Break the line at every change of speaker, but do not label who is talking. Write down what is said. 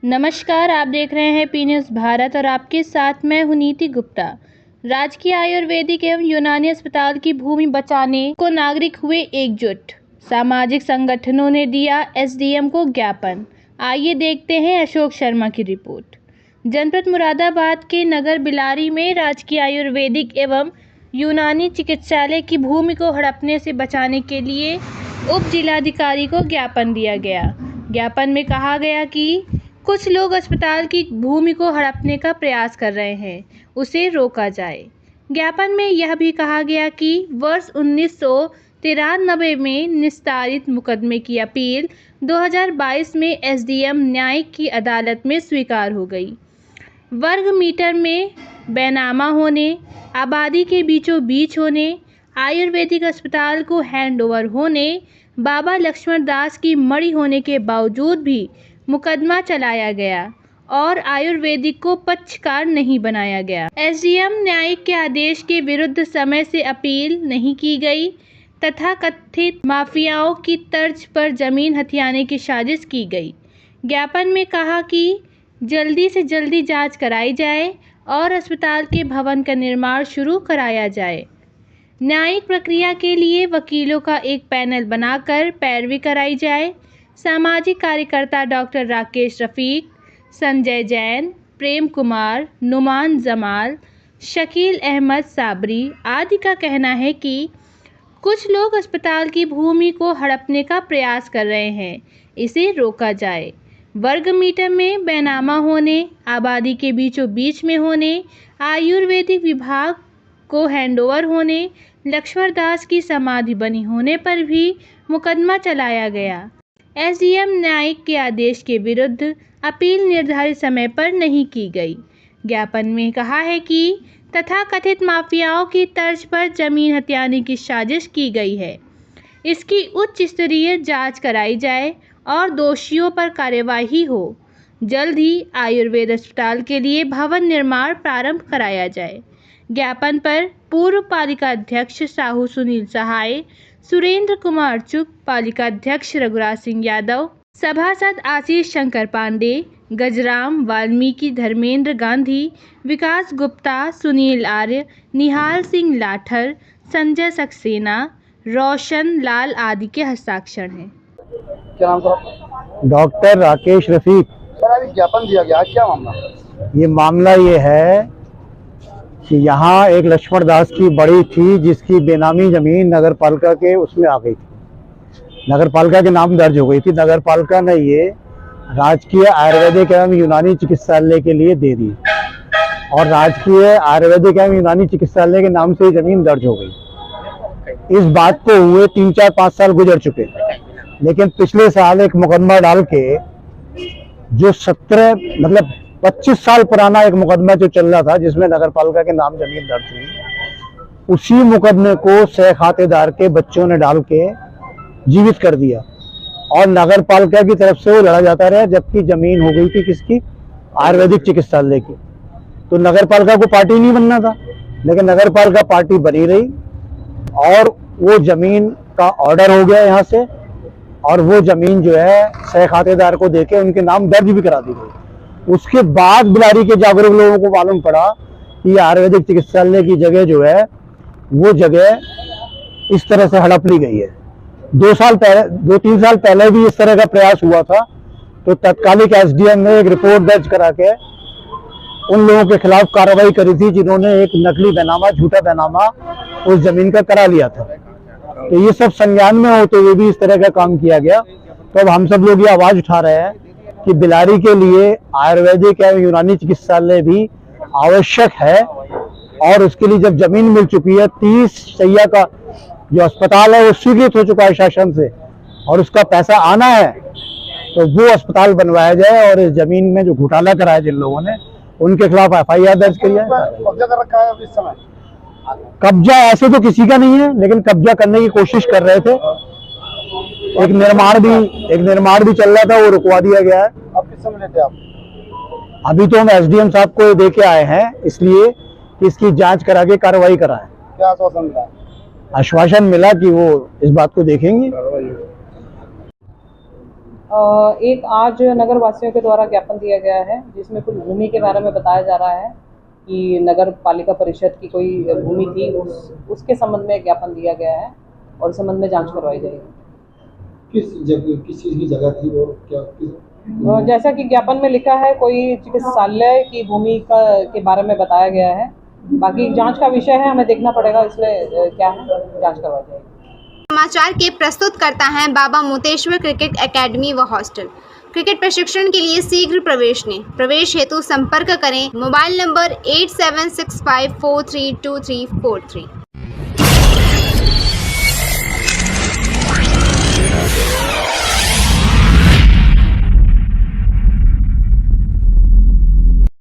नमस्कार, आप देख रहे हैं पी न्यूज़ भारत और आपके साथ मैं हूं नीति गुप्ता। राजकीय आयुर्वेदिक एवं यूनानी अस्पताल की भूमि बचाने को नागरिक हुए एकजुट। सामाजिक संगठनों ने दिया एसडीएम को ज्ञापन। आइए देखते हैं अशोक शर्मा की रिपोर्ट। जनपद मुरादाबाद के नगर बिलारी में राजकीय आयुर्वेदिक एवं यूनानी चिकित्सालय की भूमि को हड़पने से बचाने के लिए उप जिलाधिकारी को ज्ञापन दिया गया। ज्ञापन में कहा गया कि कुछ लोग अस्पताल की भूमि को हड़पने का प्रयास कर रहे हैं, उसे रोका जाए। ज्ञापन में यह भी कहा गया कि वर्ष 1993 में निस्तारित मुकदमे की अपील 2022 में एसडीएम न्यायिक की अदालत में स्वीकार हो गई। वर्ग मीटर में बैनामा होने, आबादी के बीचों बीच होने, आयुर्वेदिक अस्पताल को हैंडओवर होने, बाबा लक्ष्मण दास की मड़ी होने के बावजूद भी मुकदमा चलाया गया और आयुर्वेदिक को पक्षकार नहीं बनाया गया। एसडीएम न्यायिक के आदेश के विरुद्ध समय से अपील नहीं की गई तथा कथित माफियाओं की तर्ज पर जमीन हथियाने की साजिश की गई। ज्ञापन में कहा कि जल्दी से जल्दी जांच कराई जाए और अस्पताल के भवन का निर्माण शुरू कराया जाए। न्यायिक प्रक्रिया के लिए वकीलों का एक पैनल बनाकर पैरवी कराई जाए। सामाजिक कार्यकर्ता डॉक्टर राकेश रफीक, संजय जैन, प्रेम कुमार, नुमान जमाल, शकील अहमद साबरी आदि का कहना है कि कुछ लोग अस्पताल की भूमि को हड़पने का प्रयास कर रहे हैं, इसे रोका जाए। वर्ग मीटर में बैनामा होने, आबादी के बीचों बीच में होने, आयुर्वेदिक विभाग को हैंडओवर होने, लक्ष्मण दास की समाधि बनी होने पर भी मुकदमा चलाया गया। एसडीएम न्यायिक के आदेश के विरुद्ध अपील निर्धारित समय पर नहीं की गई। ज्ञापन में कहा है कि तथाकथित माफियाओं की तर्ज पर जमीन हथियाने की साजिश की गई है। इसकी उच्च स्तरीय जांच कराई जाए और दोषियों पर कार्यवाही हो। जल्द ही आयुर्वेद अस्पताल के लिए भवन निर्माण प्रारंभ कराया जाए। ज्ञापन पर पूर्व पालिका अध्यक्ष साहू सुनील सहाय, सुरेंद्र कुमार चुग, पालिका अध्यक्ष रघुराज सिंह यादव, सभासद आशीष शंकर पांडे, गजराम वाल्मीकि, धर्मेंद्र गांधी, विकास गुप्ता, सुनील आर्य, निहाल सिंह लाठर, संजय सक्सेना, रोशन लाल आदि के हस्ताक्षर हैं।
क्या नाम था?
डॉक्टर राकेश रफीक।
सर, अभी ज्ञापन दिया गया, क्या मामला?
ये मामला ये है कि यहाँ एक लक्ष्मण दास की बड़ी थी जिसकी बेनामी जमीन नगर पालिका के उसमें आ गई थी, नगर पालिका के नाम दर्ज हो गई थी। नगर पालिका ने ये राजकीय आयुर्वेदिक एवं यूनानी चिकित्सालय के लिए दे दी और राजकीय आयुर्वेदिक एवं यूनानी चिकित्सालय के नाम से जमीन दर्ज हो गई। इस बात को हुए 3, 4, 5 साल गुजर चुके, लेकिन पिछले साल एक मुकदमा डाल के जो 25 साल पुराना एक मुकदमा जो चल रहा था जिसमें नगर पालिका के नाम जमीन दर्ज हुई, उसी मुकदमे को सह खातेदार के बच्चों ने डाल के जीवित कर दिया और नगर पालिका की तरफ से वो लड़ा जाता रहा, जबकि जमीन हो गई थी किसकी? आयुर्वेदिक चिकित्सालय की। तो नगर पालिका को पार्टी नहीं बनना था, लेकिन नगर पालिका पार्टी बनी रही और वो जमीन का ऑर्डर हो गया यहाँ से और वो जमीन जो है सह खातेदार को देके उनके नाम दर्ज भी करा दी गई। उसके बाद बिलारी के जागरूक लोगों को मालूम पड़ा कि आयुर्वेदिक चिकित्सालय की जगह जो है वो जगह इस तरह से हड़प ली गई है। 2-3 साल पहले भी इस तरह का प्रयास हुआ था, तो तत्कालिक एसडीएम ने एक रिपोर्ट दर्ज करा के उन लोगों के खिलाफ कार्रवाई करी थी जिन्होंने एक नकली बैनामा, झूठा बैनामा उस जमीन का करा लिया था। तो ये सब संज्ञान में होते हुए भी इस तरह का काम किया गया। तो अब हम सब लोग ये आवाज उठा रहे हैं कि बिलारी के लिए आयुर्वेदिक एवं यूनानी चिकित्सालय भी आवश्यक है और उसके लिए जब जमीन मिल चुकी है, 30 शैय्या का जो अस्पताल है वो स्वीकृत हो चुका है शासन से और उसका पैसा आना है, तो वो अस्पताल बनवाया जाए और इस जमीन में जो घोटाला कराया जिन लोगों ने उनके खिलाफ FIR दर्ज करी जाए।
कब्जा कर रखा है इस समय?
कब्जा ऐसे तो किसी का नहीं है, लेकिन कब्जा करने की कोशिश कर रहे थे। एक निर्माण भी चल रहा था, वो रुकवा दिया गया है।
अब किस समय लेते आप?
अभी तो हम एसडीएम साहब को दे के आए हैं इसलिए कि इसकी जांच करा के कार्रवाई कराएं।
क्या आश्वासन मिला?
आश्वासन मिला कि वो इस बात को देखेंगे।
एक आज नगर वासियों के द्वारा ज्ञापन दिया गया है जिसमें कुछ भूमि के बारे में बताया जा रहा है कि नगर पालिका परिषद की कोई भूमि थी, उसके संबंध में ज्ञापन दिया गया है और इस संबंध में जांच करवाई जाएगी।
किस चीज की जगह थी वो क्या?
जैसा कि ज्ञापन में लिखा है, कोई चिकित्सालय की भूमि के बारे में बताया गया है। बाकी जांच का विषय है, हमें देखना पड़ेगा इसमें क्या है, जांच करवाई जाएगी।
समाचार के प्रस्तुत करता है बाबा मोतेश्वर क्रिकेट एकेडमी व हॉस्टल। क्रिकेट प्रशिक्षण के लिए शीघ्र प्रवेश लें। प्रवेश हेतु संपर्क करें मोबाइल नंबर 8765432343।